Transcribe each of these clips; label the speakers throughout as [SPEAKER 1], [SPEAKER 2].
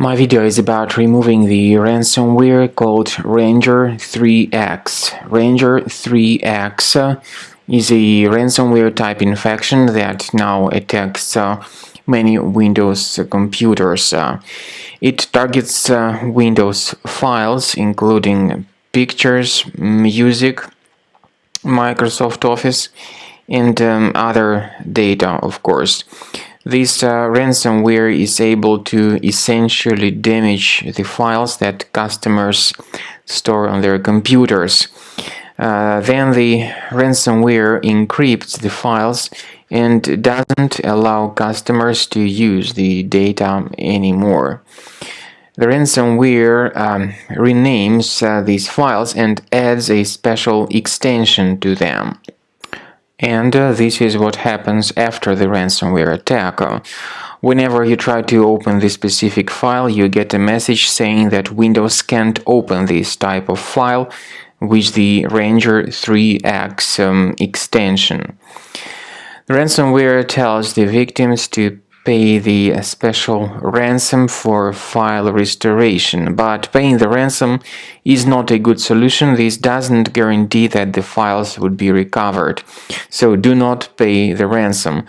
[SPEAKER 1] My video is about removing the ransomware called Ranger3x. Ranger3x is a ransomware type infection that now attacks many Windows computers. It targets Windows files including pictures, music, Microsoft Office, and other data, of course. This ransomware is able to essentially damage the files that customers store on their computers. Then the ransomware encrypts the files and doesn't allow customers to use the data anymore. The ransomware renames these files and adds a special extension to them. And this is what happens after the ransomware attack. Whenever you try to open this specific file, you get a message saying that Windows can't open this type of file with the Ranger3x extension. The ransomware tells the victims to pay the special ransom for file restoration, but paying the ransom is not a good solution. This doesn't guarantee that the files would be recovered, so do not pay the ransom.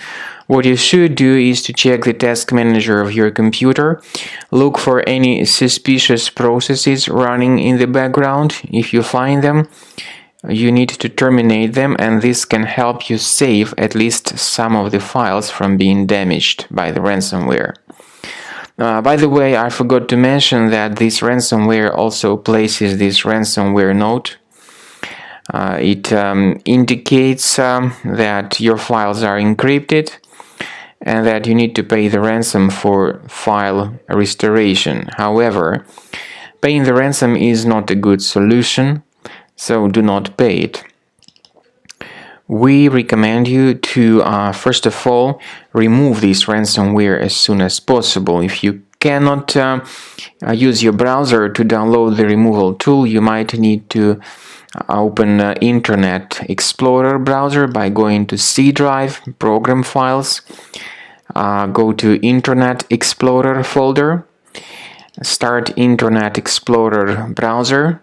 [SPEAKER 1] What you should do is to check the task manager of your computer, look for any suspicious processes running in the background. If you find them, you need to terminate them, and this can help you save at least some of the files from being damaged by the ransomware. By the way, I forgot to mention that this ransomware also places this ransomware note. It indicates that your files are encrypted and that you need to pay the ransom for file restoration. However, paying the ransom is not a good solution, so do not pay it. We recommend you to, first of all, remove this ransomware as soon as possible. If you cannot use your browser to download the removal tool, you might need to open Internet Explorer browser by going to C drive, Program Files, go to Internet Explorer folder, start Internet Explorer browser,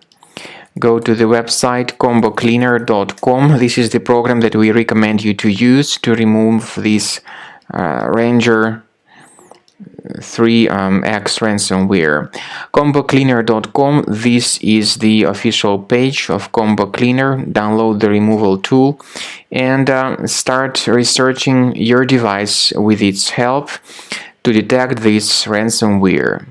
[SPEAKER 1] go to the website combocleaner.com. This is the program that we recommend you to use to remove this Ranger3x ransomware. combocleaner.com. This is the official page of Combo Cleaner. Download the removal tool and start researching your device with its help to detect this ransomware.